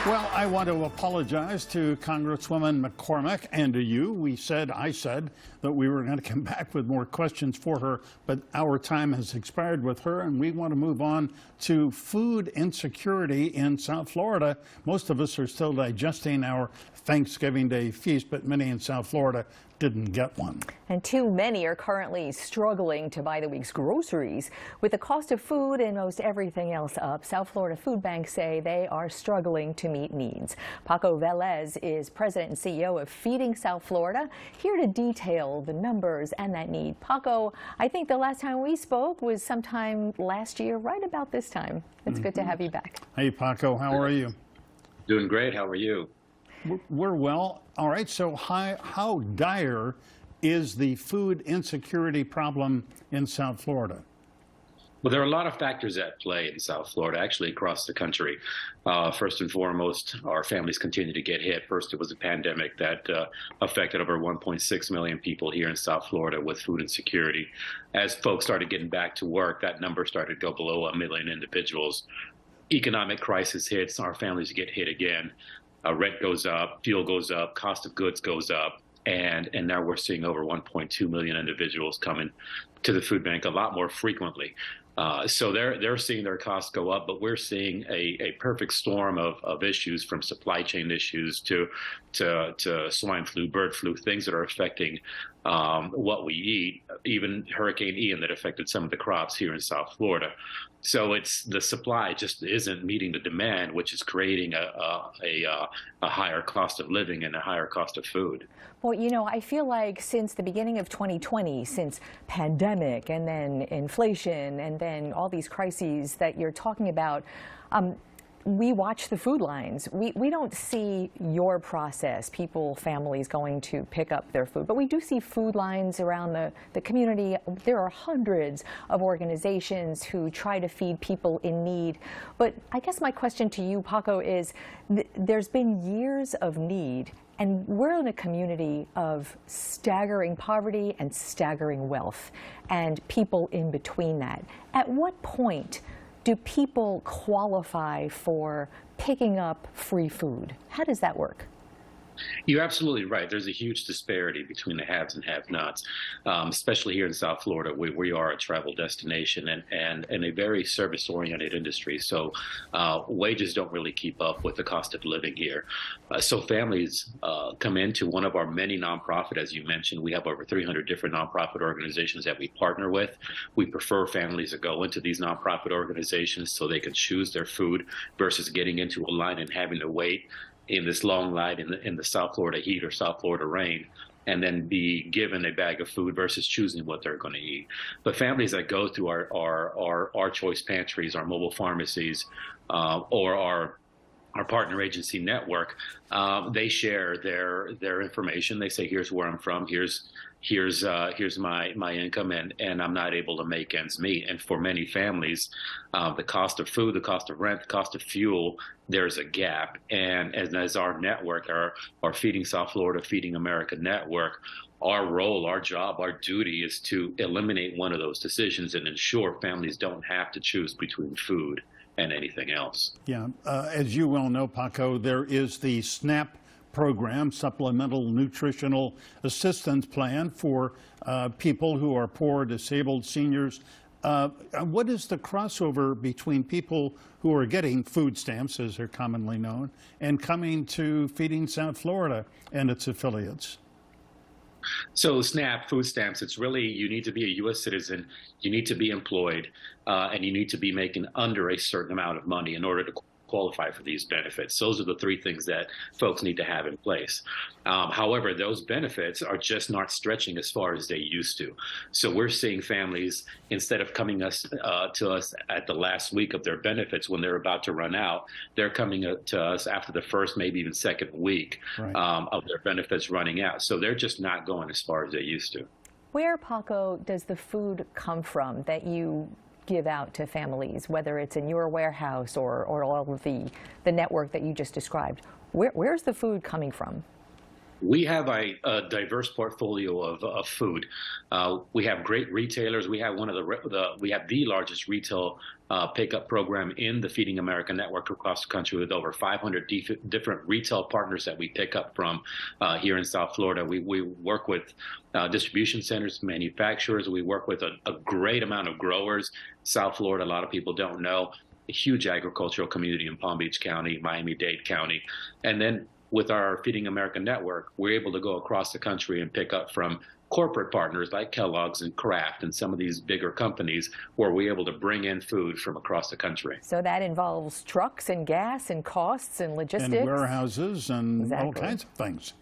Well, I want to apologize to Congresswoman McCormick and to you. I said that we were going to come back with more questions for her, but our time has expired with her, and we want to move on to food insecurity in South Florida. Most of us are still digesting our Thanksgiving Day feast, but many in South Florida didn't get one. And too many are currently struggling to buy the week's groceries. With the cost of food and most everything else up, South Florida food banks say they are struggling to meet needs. Paco Vélez is president and CEO of Feeding South Florida, here to detail the numbers and that need. Paco, I think the last time we spoke was sometime last year, right about this time. It's good to have you back. Hey, Paco, how are you? Doing great. How are you? We're well. All right. So how dire is the food insecurity problem in South Florida? Well, there are a lot of factors at play in South Florida, actually across the country. First and foremost, our families continue to get hit. First, it was a pandemic that affected over 1.6 million people here in South Florida with food insecurity. As folks started getting back to work, that number started to go below 1 million individuals. Economic crisis hits, our families get hit again. Rent goes up, fuel goes up, cost of goods goes up, and now we're seeing over 1.2 million individuals coming to the food bank a lot more frequently. So they're seeing their costs go up, but we're seeing a perfect storm of issues, from supply chain issues to swine flu, bird flu, things that are affecting what we eat, even Hurricane Ian that affected some of the crops here in South Florida. So it's the supply just isn't meeting the demand, which is creating a higher cost of living and a higher cost of food. Well, you know, I feel like since the beginning of 2020, since pandemic and then inflation and then all these crises that you're talking about, we watch the food lines. We don't see your process, people, families going to pick up their food, but we do see food lines around the community. There are hundreds of organizations who try to feed people in need. But I guess my question to you, Paco, is there's been years of need, and we're in a community of staggering poverty and staggering wealth, and people in between that. At what point do people qualify for picking up free food? How does that work? You're absolutely right. There's a huge disparity between the haves and have-nots, especially here in South Florida, where we are a travel destination and a very service-oriented industry. So wages don't really keep up with the cost of living here. So families come into one of our many nonprofit, as you mentioned. We have over 300 different nonprofit organizations that we partner with. We prefer families to go into these nonprofit organizations so they can choose their food versus getting into a line and having to wait in this long line in the South Florida heat or South Florida rain, and then be given a bag of food versus choosing what they're going to eat. But families that go through our choice pantries, our mobile pharmacies, or our partner agency network, they share their information. They say, here's where I'm from, here's my income, and I'm not able to make ends meet. And for many families, the cost of food, the cost of rent, the cost of fuel, there's a gap. And as our network, our Feeding South Florida, Feeding America network, our role, our job, our duty is to eliminate one of those decisions and ensure families don't have to choose between food and anything else. Yeah, as you well know, Paco, there is the SNAP program, Supplemental Nutritional Assistance Plan, for people who are poor, disabled, seniors. What is the crossover between people who are getting food stamps, as they're commonly known, and coming to Feeding South Florida and its affiliates? So SNAP, food stamps, it's really, you need to be a U.S. citizen, you need to be employed, and you need to be making under a certain amount of money in order to qualify for these benefits. Those are the three things that folks need to have in place. However, those benefits are just not stretching as far as they used to. So we're seeing families, instead of coming to us at the last week of their benefits when they're about to run out, they're coming to us after the first, maybe even second week of their benefits running out. So they're just not going as far as they used to. Where, Paco, does the food come from that you give out to families, whether it's in your warehouse or all of the network that you just described? Where's the food coming from? We have a diverse portfolio of food. We have great retailers. We have we have the largest retail pickup program in the Feeding America network across the country, with over 500 different retail partners that we pick up from here in South Florida. We work with distribution centers, manufacturers. We work with a great amount of growers. South Florida, a lot of people don't know, a huge agricultural community in Palm Beach County, Miami-Dade County, and then with our Feeding America network, we're able to go across the country and pick up from corporate partners like Kellogg's and Kraft and some of these bigger companies, where we're able to bring in food from across the country. So that involves trucks and gas and costs and logistics. And warehouses and Exactly. all kinds of things.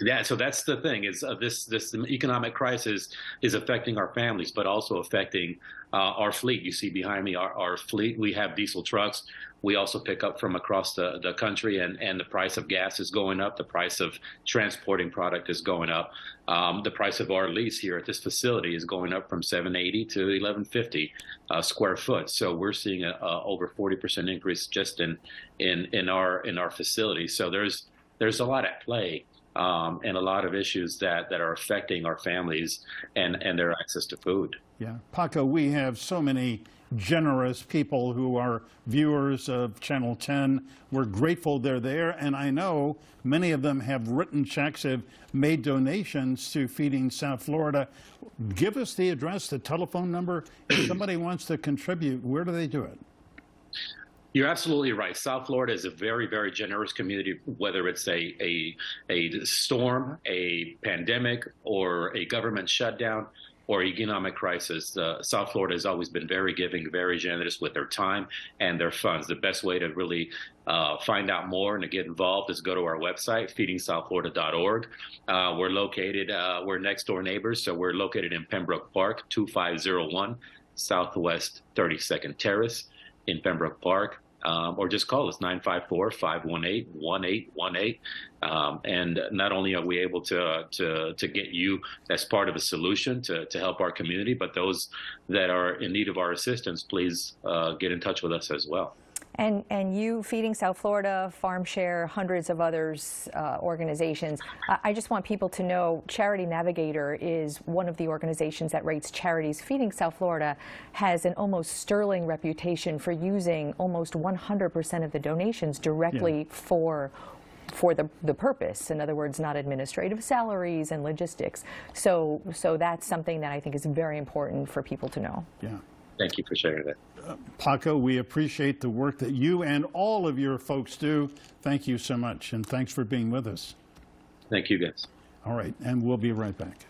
Yeah, so that's the thing, is this economic crisis is affecting our families, but also affecting our fleet. You see behind me our fleet. We have diesel trucks. We also pick up from across the country, and the price of gas is going up. The price of transporting product is going up. The price of our lease here at this facility is going up from $780 to $1,150 square foot. So we're seeing a over 40% increase just in our facility. So there's a lot at play. And a lot of issues that are affecting our families and their access to food. Yeah. Paco, we have so many generous people who are viewers of Channel 10. We're grateful they're there, and I know many of them have written checks, have made donations to Feeding South Florida. Give us the address, the telephone number. If somebody wants to contribute, where do they do it? You're absolutely right. South Florida is a very, very generous community, whether it's a storm, a pandemic, or a government shutdown, or economic crisis. South Florida has always been very giving, very generous with their time and their funds. The best way to really find out more and to get involved is go to our website, feedingsouthflorida.org. We're next door neighbors, so we're located in Pembroke Park, 2501 Southwest 32nd Terrace in Pembroke Park. Or just call us 954-518-1818. And not only are we able to get you as part of a solution to help our community, but those that are in need of our assistance, please get in touch with us as well. And you, Feeding South Florida, Farm Share, hundreds of others, organizations. I just want people to know Charity Navigator is one of the organizations that rates charities. Feeding South Florida has an almost sterling reputation for using almost 100% of the donations directly for the purpose. In other words, not administrative salaries and logistics. So that's something that I think is very important for people to know. Yeah. Thank you for sharing that. Paco, we appreciate the work that you and all of your folks do. Thank you so much, and thanks for being with us. Thank you, guys. All right, and we'll be right back.